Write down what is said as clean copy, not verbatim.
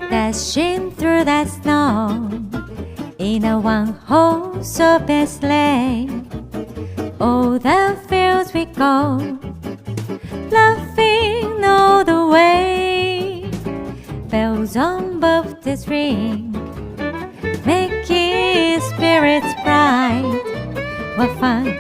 Dashing through that snow in a one-horse open sleigh, all the fields we go, laughing all the way. Bells on both the ring, making spirits bright. What fun